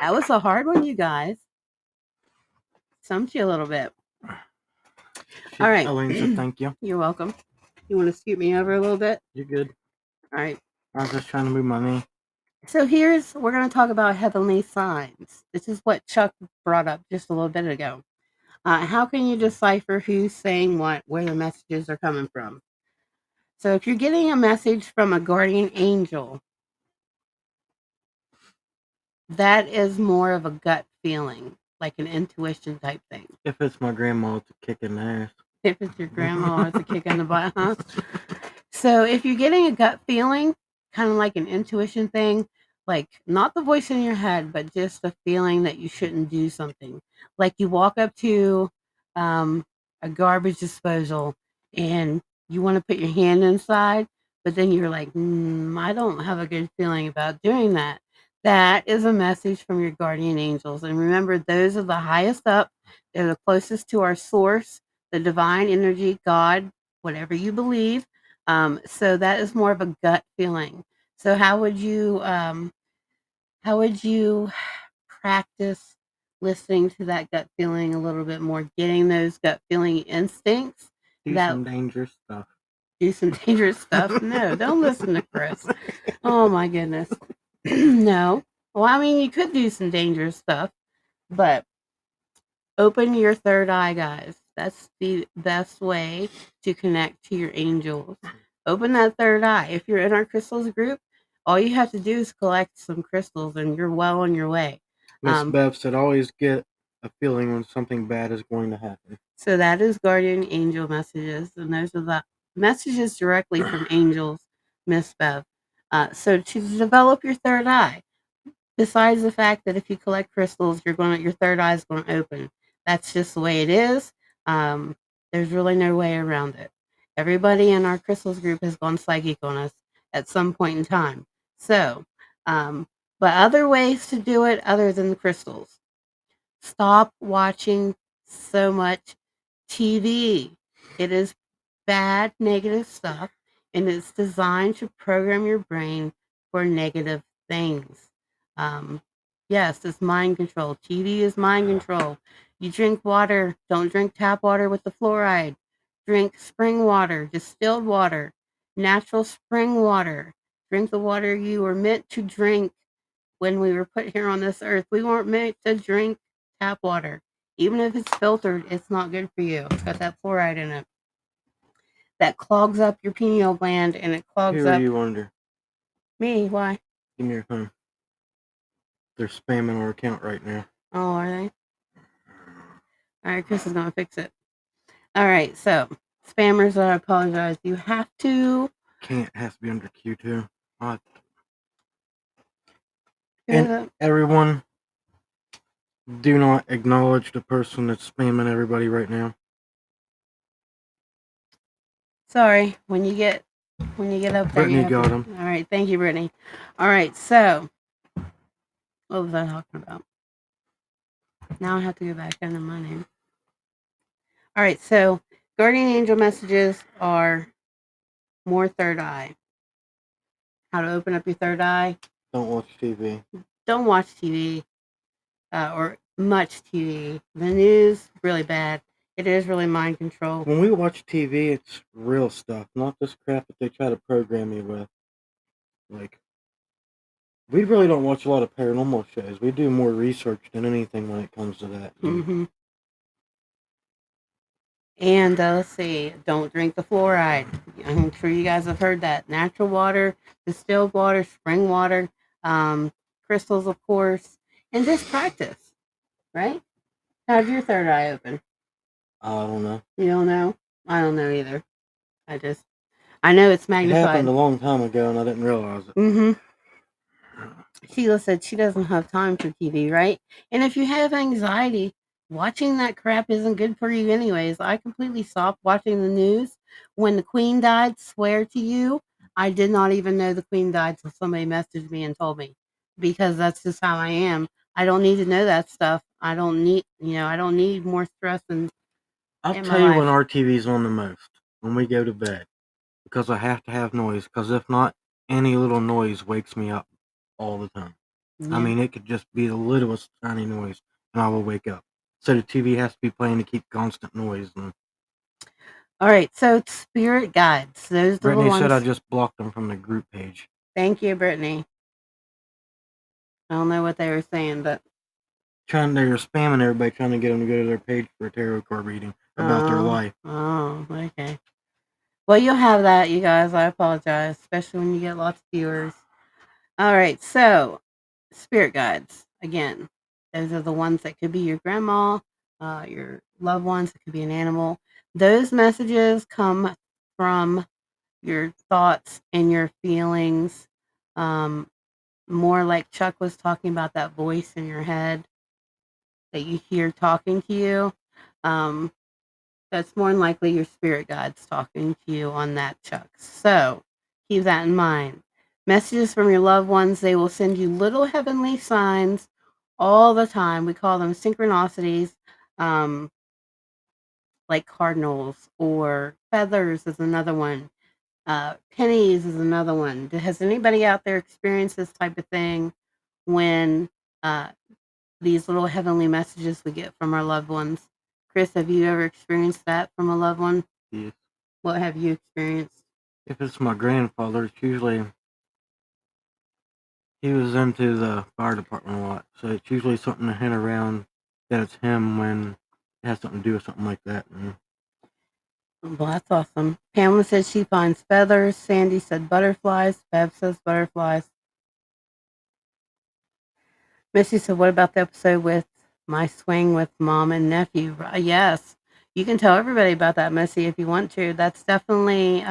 That was a hard one, you guys. Stumped you a little bit. All right. Elaine said thank you. You're welcome. You want to scoot me over a little bit? You're good. All right. I was just trying to move my knee. So we're going to talk about heavenly signs. This is what Chuck brought up just a little bit ago. How can you decipher who's saying what, where the messages are coming from? So if you're getting a message from a guardian angel, that is more of a gut feeling, like an intuition type thing. If it's my grandma, it's a kick in the ass. If it's your grandma, it's a kick in the butt, huh? So if you're getting a gut feeling, kind of like an intuition thing, like not the voice in your head, but just a feeling that you shouldn't do something. Like you walk up to a garbage disposal and you want to put your hand inside, but then you're like, I don't have a good feeling about doing that. That is a message from your guardian angels. And remember, those are the highest up. They're the closest to our source, the divine energy, God, whatever you believe. So that is more of a gut feeling. So how would you practice listening to that gut feeling a little bit more, getting those gut feeling instincts? Do some dangerous stuff. Do some dangerous stuff? No, don't listen to Chris. Oh my goodness. No. Well, I mean, you could do some dangerous stuff, but open your third eye, guys. That's the best way to connect to your angels. Open that third eye. If you're in our crystals group, all you have to do is collect some crystals and you're well on your way. Miss Bev said always get a feeling when something bad is going to happen. So that is guardian angel messages, and those are the messages directly from angels, Miss Bev. So to develop your third eye, besides the fact that if you collect crystals, your third eye is going to open. That's just the way it is. There's really no way around it. Everybody in our crystals group has gone psychic on us at some point in time. So, but other ways to do it other than the crystals. Stop watching so much TV. It is bad, negative stuff, and it's designed to program your brain for negative things. Yes, it's mind control. TV is mind control. You drink water, don't drink tap water with the fluoride. Drink spring water, distilled water, natural spring water. Drink the water you were meant to drink when we were put here on this earth. We weren't meant to drink tap water. Even if it's filtered, it's not good for you. It's got that fluoride in it. That clogs up your pineal gland and it clogs Who up. are you under? Me, why? Give me your phone. They're spamming our account right now. Oh, are they? All right, Chris is going to fix it. All right, so spammers, I apologize. You have to. Can't, has to be under Q2. And everyone, do not acknowledge the person that's spamming everybody right now. Sorry, when you get up there. Brittany got him. All right, thank you, Brittany. All right, so what was I talking about? Now I have to go back under my name. All right, so guardian angel messages are More third eye. How to open up your third eye. Don't watch TV. Don't watch TV or much TV. The news, really bad. It is really mind control. When we watch TV, it's real stuff, not this crap that they try to program you with. Like, we really don't watch a lot of paranormal shows. We do more research than anything when it comes to that. Mm-hmm. And let's see, don't drink the fluoride. I'm sure you guys have heard that. Natural water, distilled water, spring water, crystals, of course, and just practice, right? How's your third eye open? I don't know. You don't know? I don't know either. I know it's It magnified. happened a long time ago, and I didn't realize it. Mm-hmm. Sheila said she doesn't have time for TV, right? And if you have anxiety, watching that crap isn't good for you anyways. I completely stopped watching the news. When the Queen died, swear to you, I did not even know the Queen died until somebody messaged me and told me. Because that's just how I am. I don't need to know that stuff. I don't need more stress I'll in my tell you when life. our TV's on the most. When we go to bed. Because I have to have noise. Because if not, any little noise wakes me up all the time. Yeah. I mean, it could just be the littlest tiny noise, and I will wake up. So the TV has to be playing to keep constant noise. And All right, so spirit guides. Those Brittany little ones. said I just blocked them from the group page. Thank you, Brittany. I don't know what they were saying, but They were spamming everybody, trying to get them to go to their page for a tarot card reading about their life. Oh, okay. Well, you'll have that, you guys. I apologize, especially when you get lots of viewers. All right, so spirit guides. Again, those are the ones that could be your grandma, your loved ones. It could be an animal. Those messages come from your thoughts and your feelings. More like Chuck was talking about, that voice in your head that you hear talking to you. That's more than likely your spirit guides talking to you on that, Chuck. So keep that in mind. Messages from your loved ones, they will send you little heavenly signs all the time. We call them synchronicities, like cardinals or feathers is another one. Pennies is another one. Has anybody out there experienced this type of thing when uh, these little heavenly messages we get from our loved ones? Chris, have you ever experienced that from a loved one? Yes. What have you experienced? If it's my grandfather, it's usually he was into the fire department a lot, so it's usually something to hint around that it's him when it has something to do with something like that. Well, that's awesome. Pamela said she finds feathers. Sandy said butterflies. Bev says butterflies. Missy said, what about the episode with my swing with mom and nephew? Yes. You can tell everybody about that, Missy, if you want to. That's definitely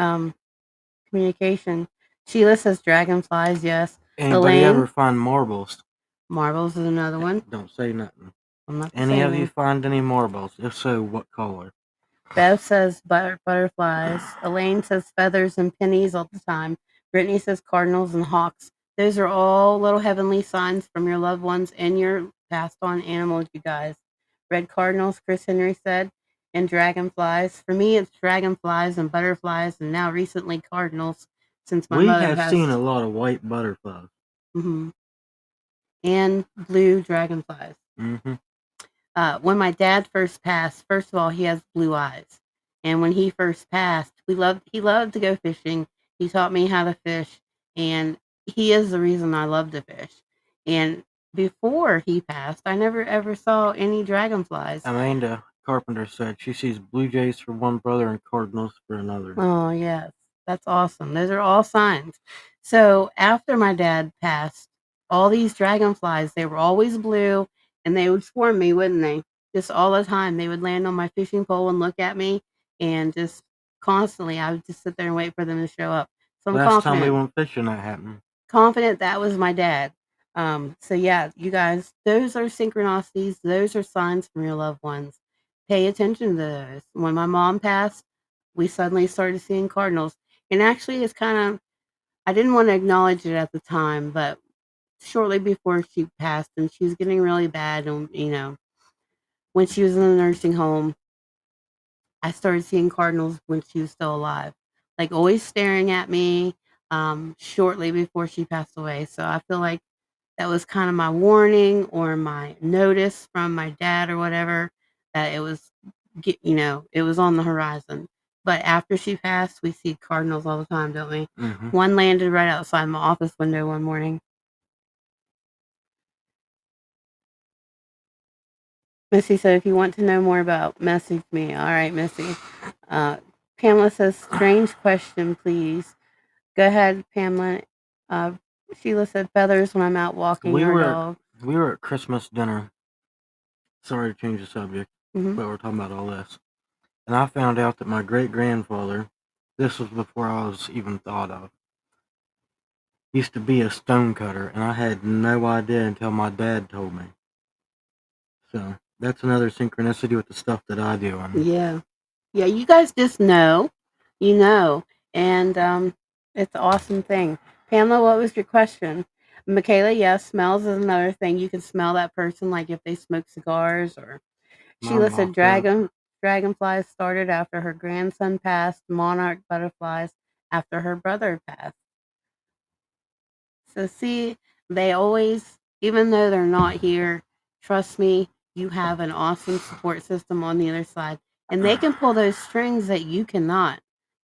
communication. Sheila says dragonflies, yes. Anybody Elaine, ever find marbles? marbles is another one. Don't say nothing. I'm not Any saying of you find any marbles? If so, what color? Bev says butterflies. Elaine says feathers and pennies all the time. Brittany says cardinals and hawks. Those are all little heavenly signs from your loved ones and your passed on animals, you guys. Red cardinals, Chris Henry said, and dragonflies. For me, it's dragonflies and butterflies, and now recently cardinals, since my mother have passed. seen a lot of white butterflies. Mm-hmm. And blue dragonflies. Mm-hmm. When my dad first passed, first of all, he has blue eyes. And when he first passed, he loved to go fishing. He taught me how to fish, and he is the reason I love to fish. And before he passed, I never ever saw any dragonflies. Amanda Carpenter said she sees blue jays for one brother and cardinals for another. Oh, yes. That's awesome. Those are all signs. So after my dad passed, all these dragonflies, they were always blue, and they would swarm me, wouldn't they? Just all the time. They would land on my fishing pole and look at me, and just constantly, I would just sit there and wait for them to show up. So I'm Last time we confident. went fishing, that happened. Confident that was my dad. So yeah, you guys, those are synchronicities. Those are signs from your loved ones. Pay attention to those. When my mom passed, we suddenly started seeing cardinals. And actually, it's kind of, I didn't want to acknowledge it at the time, but shortly before she passed, and she was getting really bad, and when she was in the nursing home, I started seeing cardinals when she was still alive. like always staring at me shortly before she passed away. So I feel like that was kind of my warning or my notice from my dad or whatever that it was, it was on the horizon. But after she passed, we see cardinals all the time, don't we? Mm-hmm. One landed right outside my office window one morning. Missy said, if you want to know more about, message me. All right, Missy. Uh, Pamela says, strange question, please. Go ahead, Pamela. Uh, Sheila said, feathers when I'm out walking our dog. We were at Christmas dinner. Sorry to change the subject, Mm-hmm. but we're talking about all this. And I found out that my great grandfather, this was before I was even thought of, used to be a stonecutter, and I had no idea until my dad told me. So that's another synchronicity with the stuff that I do. Yeah. Yeah, you guys just know, and it's an awesome thing. Pamela, what was your question? Michaela, yes, smells is another thing. You can smell that person, like if they smoke cigars. Or Mine Sheila said, locked up. dragonflies started after her grandson passed. Monarch butterflies after her brother passed. So see, they always, even though they're not here, trust me, you have an awesome support system on the other side, and they can pull those strings that you cannot.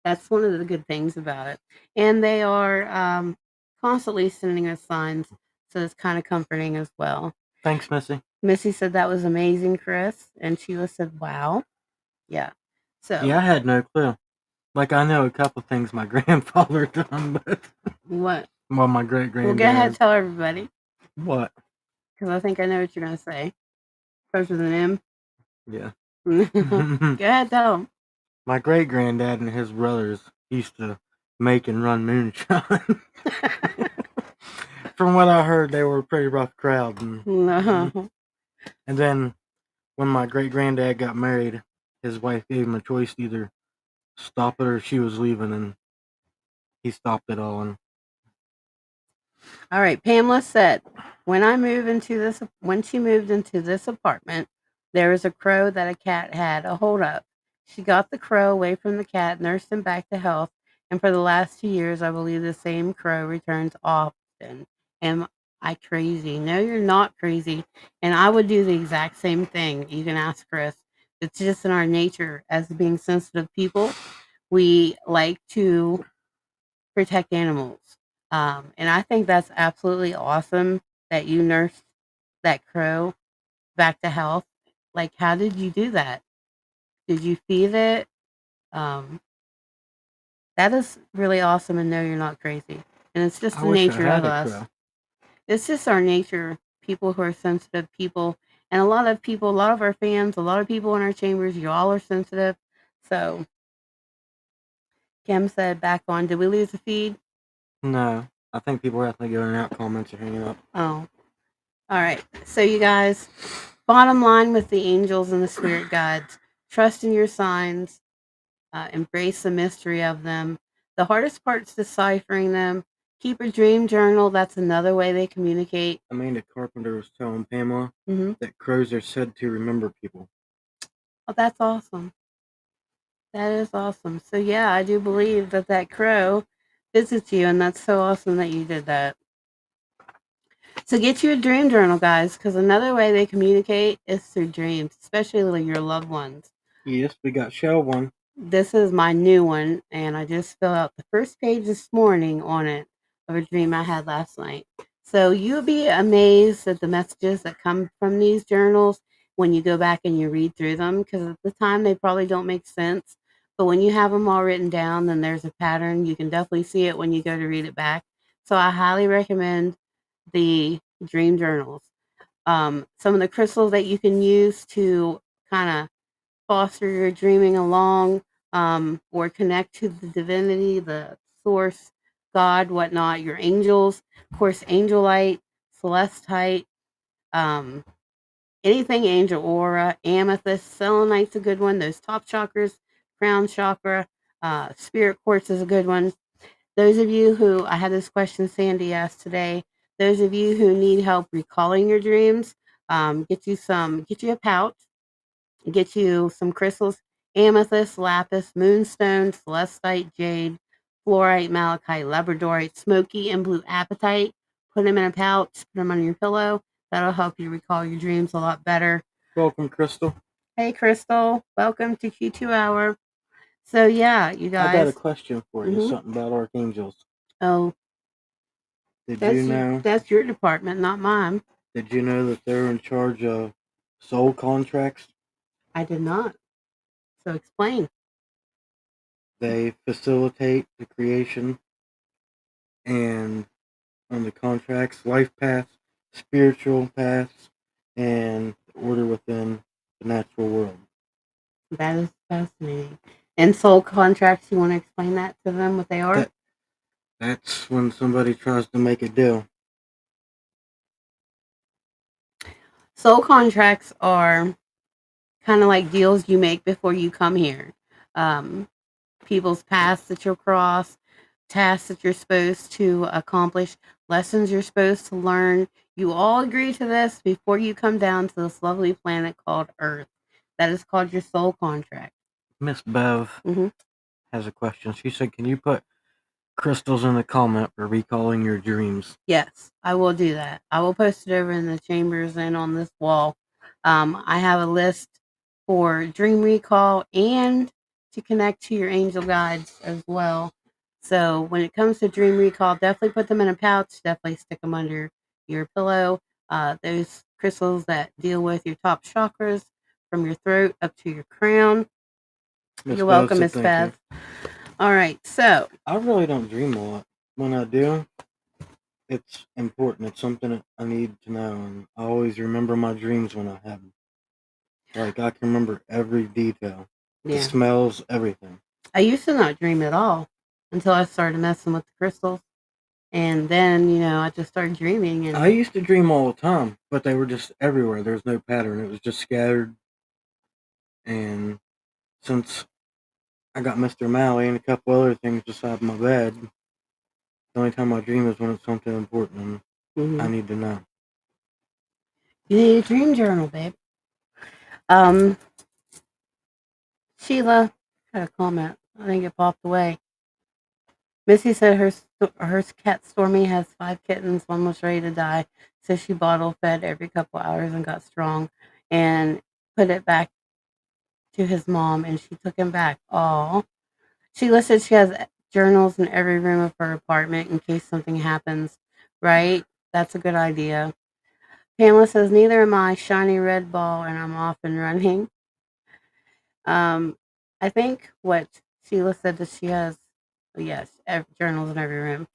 That's one of the good things about it. And they are constantly sending us signs, so it's kind of comforting as well. Thanks, Missy. Missy said that was amazing, Chris, and Sheila said, "Wow, yeah." So Yeah, I had no clue. Like, I know a couple things my grandfather done, but what? well, my great Well, go ahead, granddad. tell everybody, What? because I think I know what you're gonna say. Starts with an M. Yeah. Go ahead, tell 'em. My great granddad and his brothers used to make and run moonshine. From what I heard, they were a pretty rough crowd. No. And then when my great granddad got married, his wife gave him a choice to either stop it or she was leaving, and he stopped it all. And All right. Pamela said, when she moved into this apartment, there was a crow that a cat had a hold of. She got the crow away from the cat, nursed him back to health, and for the last 2 years, I believe the same crow returns often. Am I crazy? No, you're not crazy. And I would do the exact same thing. You can ask Chris. It's just in our nature as being sensitive people. We like to protect animals. And I think that's absolutely awesome that you nursed that crow back to health. Like, how did you do that? Did you feed it? Um, that is really awesome, and no, you're not crazy. And it's just I the wish I nature of had a us. crow. It's just our nature. People who are sensitive people, and a lot of people, a lot of our fans, a lot of people in our chambers, you all are sensitive. So, Kim said, back on. Did we lose the feed? No, I think people are having to go in and out. Comments are hanging up. Oh, all right. So, you guys, bottom line with the angels and the spirit guides, trust in your signs, embrace the mystery of them. The hardest part is deciphering them. Keep a dream journal. That's another way they communicate. Amanda Carpenter was telling Pamela Mm-hmm. that crows are said to remember people. Oh, that's awesome. That is awesome. So, yeah, I do believe that that crow visits you, and that's so awesome that you did that. So get you a dream journal, guys, because another way they communicate is through dreams, especially with your loved ones. Yes, we got Shell one. This is my new one, and I just filled out the first page this morning on it of a dream I had last night. So you'll be amazed at the messages that come from these journals when you go back and you read through them, because at the time they probably don't make sense. But when you have them all written down, then there's a pattern. You can definitely see it when you go to read it back. So I highly recommend the dream journals. Some of the crystals that you can use to kind of foster your dreaming along, or connect to the divinity, the source, God, whatnot, your angels, of course, angelite, celestite, um, anything angel aura, amethyst, selenite's a good one. Those top chakras, crown chakra, spirit quartz is a good one. Those of you who, I had this question Sandy asked today, those of you who need help recalling your dreams, get you a pouch, get you some crystals. amethyst, lapis, moonstone, celestite, jade, fluorite, malachite, labradorite, smoky, and blue apatite. Put them in a pouch, put them on your pillow. That'll help you recall your dreams a lot better. Welcome, Crystal. Hey, Crystal. Welcome to Q2 Hour. So, yeah, you I got a guys. question for you. Something about archangels. Oh, Did you know? That's your department, not mine. Did you know that they're in charge of soul contracts? I did not. So, explain. They facilitate the creation and on the contracts, life paths, spiritual paths, and order within the natural world. That is fascinating. And soul contracts, you want to explain that to them, what they are? That's when somebody tries to make a deal. Soul contracts are kind of like deals you make before you come here. People's paths that you'll cross, tasks that you're supposed to accomplish, lessons you're supposed to learn. You all agree to this before you come down to this lovely planet called Earth. That is called your soul contract. Miss Bev has a question. She said, "Can you put crystals in the comment for recalling your dreams?" Yes, I will do that. I will post it over in the chambers and on this wall. I have a list for dream recall and to connect to your angel guides as well. So when it comes to dream recall, definitely put them in a pouch. Definitely stick them under your pillow. Those crystals that deal with your top chakras from your throat up to your crown. You're welcome, Miss Bev. All right, so I really don't dream a lot. When I do, it's important. It's something that I need to know, and I always remember my dreams when I have them. Like I can remember every detail, the smells, everything. I used to not dream at all until I started messing with the crystals, and then I just started dreaming. And I used to dream all the time, but they were just everywhere. There was no pattern. It was just scattered. And since I got Mr. Malley and a couple other things beside my bed, the only time I dream is when it's something important and I need to know. You need a dream journal, babe. Sheila had a comment. I think it popped away. Missy said her cat Stormy has 5 kittens. One was ready to die, so she bottle fed every couple hours and got strong, and put it back to his mom, and she took him back. Oh, Sheila said she has journals in every room of her apartment in case something happens. Right? That's a good idea. Pamela says, neither am I. Shiny red ball, and I'm off and running. I think what Sheila said that she has, yes, journals in every room.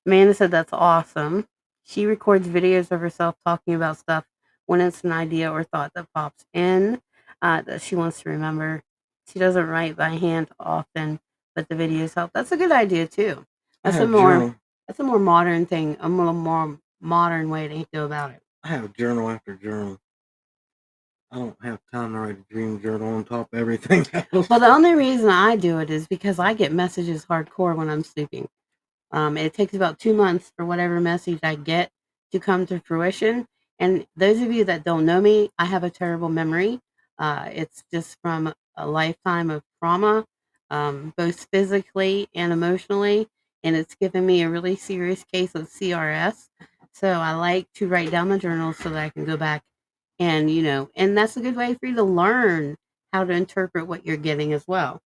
Amanda said that's awesome. She records videos of herself talking about stuff when it's an idea or thought that pops in that she wants to remember. She doesn't write by hand often, but the videos help. That's a good idea too. That's a more modern thing, a little more modern way to go about it. I have journal after journal. I don't have time to write a dream journal on top of everything else. Well, the only reason I do it is because I get messages hardcore when I'm sleeping. It takes about 2 months for whatever message I get to come to fruition. And those of you that don't know me, I have a terrible memory. It's just from a lifetime of trauma, both physically and emotionally. And it's given me a really serious case of CRS. So I like to write down the journal so that I can go back and, and that's a good way for you to learn how to interpret what you're getting as well.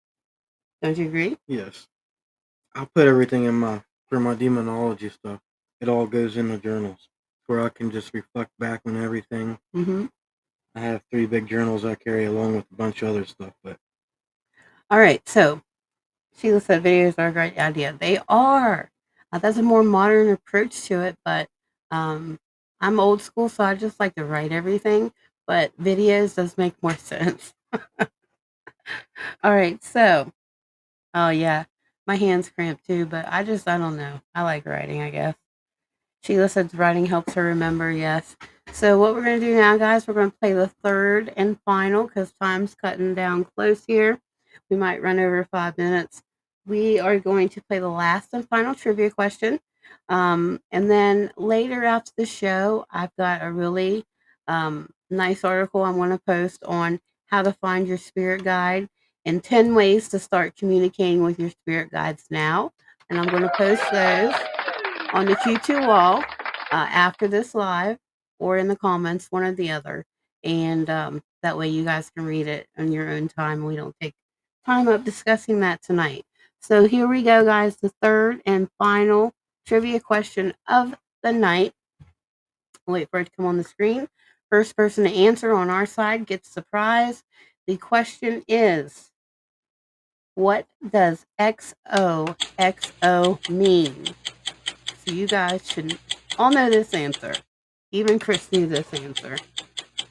Don't you agree? Yes. I put everything in for my demonology stuff. It all goes in the journals where I can just reflect back on everything. I have 3 big journals I carry along with a bunch of other stuff. But all right, so Sheila said videos are a great idea. They are. That's a more modern approach to it, but I'm old school, so I just like to write everything. But videos does make more sense. All right, so oh yeah, my hands cramp too, but I don't know. I like writing, I guess. Sheila said writing helps her remember. Yes. So what we're going to do now, guys, we're going to play the third and final because time's cutting down close here. We might run over 5 minutes. We are going to play the last and final trivia question. And then later after the show, I've got a really nice article I want to post on how to find your spirit guide. and 10 ways to start communicating with your spirit guides now. And I'm going to post those on the Q2 wall after this live or in the comments, one or the other. And that way you guys can read it on your own time. We don't take time up discussing that tonight. So here we go, guys. The third and final trivia question of the night. Wait for it to come on the screen. First person to answer on our side gets the prize. The question is, what does XOXO mean? So you guys should all know this answer. Even Chris knew this answer.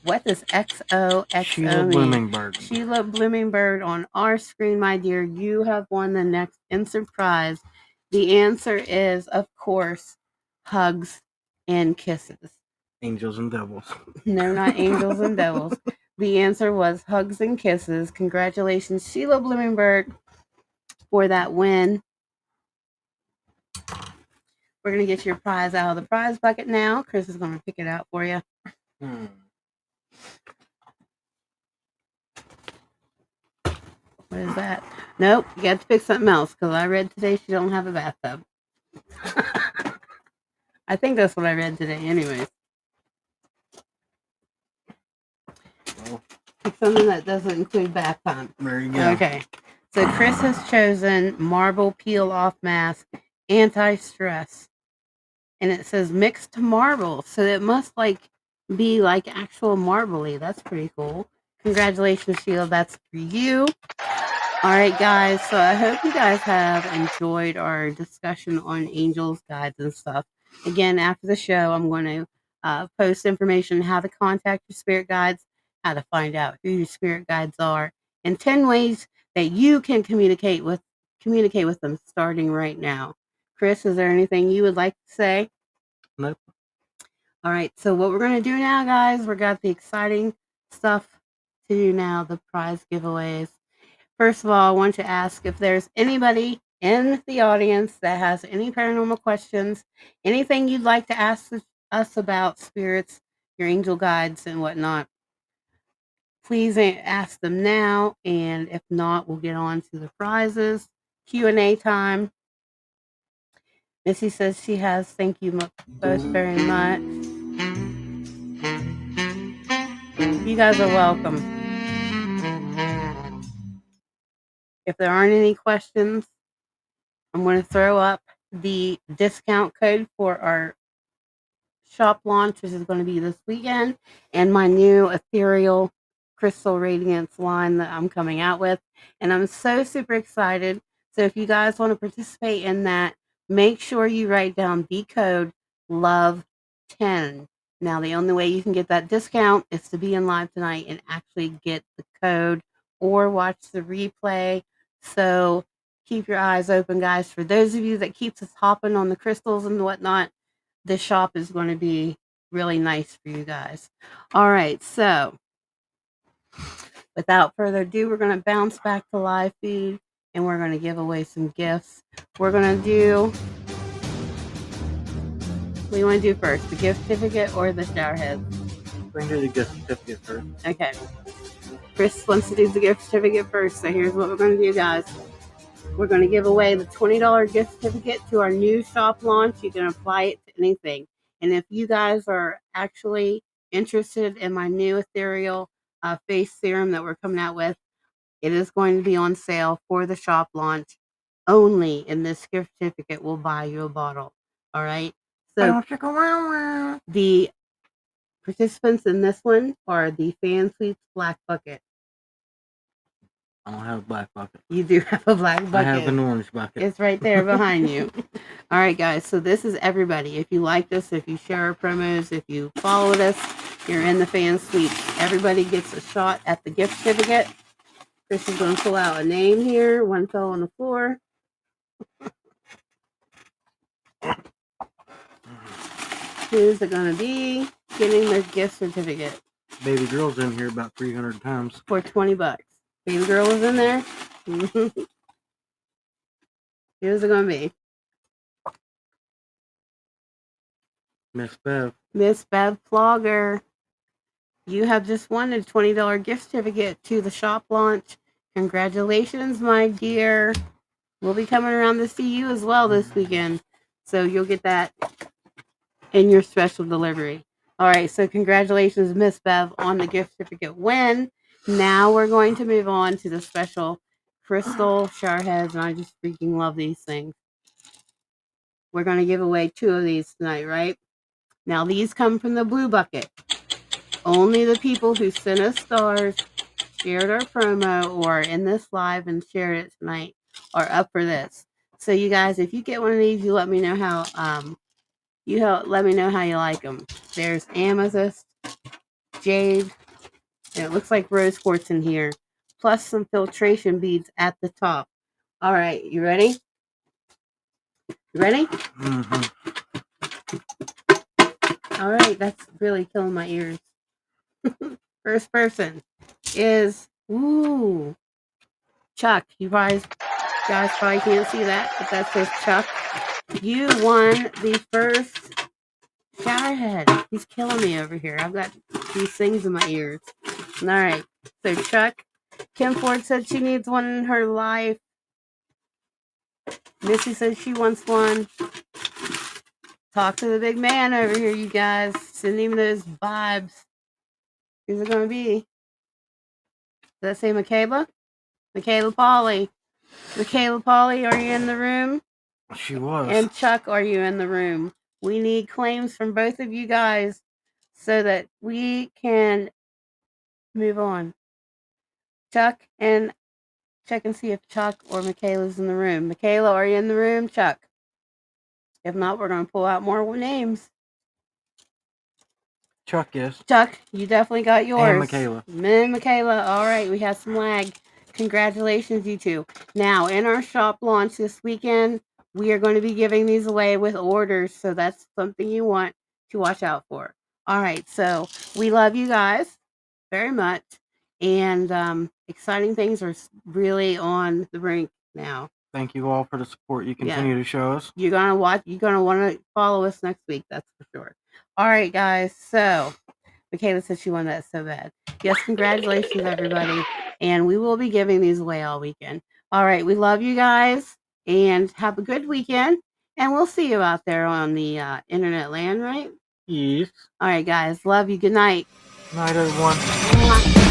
What does XOXO Sheila mean? Bloomingbird. Sheila Bloomingbird on our screen, my dear. You have won the next instant prize. The answer is, of course, hugs and kisses. Angels and devils. No, not angels and devils. The answer was hugs and kisses. Congratulations, Sheila Bloomingbird, for that win. We're going to get your prize out of the prize bucket now. Chris is going to pick it out for you. What is that? Nope, you got to pick something else because I read today she don't have a bathtub. I think that's what I read today anyways. Pick something that doesn't include bath time. There you go. Okay. So Chris has chosen marble peel off mask anti-stress. And it says mixed marble. So it must be like actual marbly. That's pretty cool. Congratulations, Sheila. That's for you. All right, guys. So I hope you guys have enjoyed our discussion on angels, guides, and stuff. Again, after the show, I'm going to post information how to contact your spirit guides, how to find out who your spirit guides are, and 10 ways that you can communicate with them starting right now. Chris, is there anything you would like to say? Nope. All right. So what we're going to do now, guys, we got the exciting stuff to do now, the prize giveaways. First of all, I want to ask if there's anybody in the audience that has any paranormal questions, anything you'd like to ask us about spirits, your angel guides, and whatnot. Please ask them now, and if not, we'll get on to the prizes. Q&A time. Missy says she has. Thank you both very much. You guys are welcome. If there aren't any questions, I'm going to throw up the discount code for our shop launch, which is going to be this weekend, and my new ethereal crystal radiance line that I'm coming out with. And I'm so super excited. So if you guys want to participate in that, make sure you write down the code LOVE10. Now, the only way you can get that discount is to be in live tonight and actually get the code or watch the replay. So keep your eyes open, guys. For those of you that keeps us hopping on the crystals and whatnot, this shop is going to be really nice for you guys. All right, so without further ado, we're going to bounce back to live feed and we're going to give away some gifts. We're going to do, what do you want to do first, the gift certificate or the shower heads? We can do the gift certificate first. Okay. Chris wants to do the gift certificate first, so here's what we're going to do, guys. We're going to give away the $20 gift certificate to our new shop launch. You can apply it to anything. And if you guys are actually interested in my new ethereal face serum that we're coming out with, it is going to be on sale for the shop launch only. And this gift certificate will buy you a bottle. All right. So the participants in this one are the Fan Suites Black Bucket. I don't have a black bucket. You do have a black bucket. I have an orange bucket. It's right there behind you. All right, guys. So this is everybody. If you like this, if you share our promos, if you followed us, you're in the Fan Suite. Everybody gets a shot at the gift certificate. Chris is going to pull out a name here. One fell on the floor. Who's it going to be getting their gift certificate? Baby girl's in here about 300 times. For $20. Baby girl is in there. Who's it going to be? Miss Bev. Miss Bev Flogger. You have just won a $20 gift certificate to the shop launch. Congratulations, my dear. We'll be coming around to see you as well this weekend. So you'll get that in your special delivery. All right, so congratulations, Miss Bev, on the gift certificate win. Now we're going to move on to the special crystal shower heads, and I just freaking love these things. We're going to give away 2 of these tonight, right? Now these come from the blue bucket. Only the people who sent us stars, shared our promo, or are in this live and shared it tonight are up for this. So you guys, if you get one of these, you let me know how let me know how you like them. There's amethyst, jade, and it looks like rose quartz in here, plus some filtration beads at the top. All right, you ready? You ready? Mm-hmm. All right, that's really killing my ears. First person is Chuck. You guys probably can't see that, but that says Chuck. You won the first shower head. He's killing me over here. I've got these things in my ears. All right. So Chuck, Kim Ford said she needs one in her life. Missy says she wants one. Talk to the big man over here, you guys. Send him those vibes. Who's it going to be? Does that say Michaela? Michaela Polly. Michaela Polly, are you in the room? She was. And Chuck, are you in the room? We need claims from both of you guys so that we can move on. Chuck, and check and see if Chuck or Michaela's in the room. Michaela, are you in the room? Chuck. If not, we're going to pull out more names. Chuck is. Chuck, you definitely got yours. And Michaela. And Michaela. All right, we had some lag. Congratulations, you two. Now, in our shop launch this weekend, we are going to be giving these away with orders, so that's something you want to watch out for. All right, so we love you guys very much, and exciting things are really on the brink now. Thank you all for the support you continue to show us. You're gonna want to follow us next week, that's for sure. All right, guys. So Michaela said she wanted that so bad. Yes, congratulations, everybody. And we will be giving these away all weekend. All right, we love you guys, and have a good weekend. And we'll see you out there on the internet land, right? Yes. All right, guys. Love you. Good night. Night, everyone.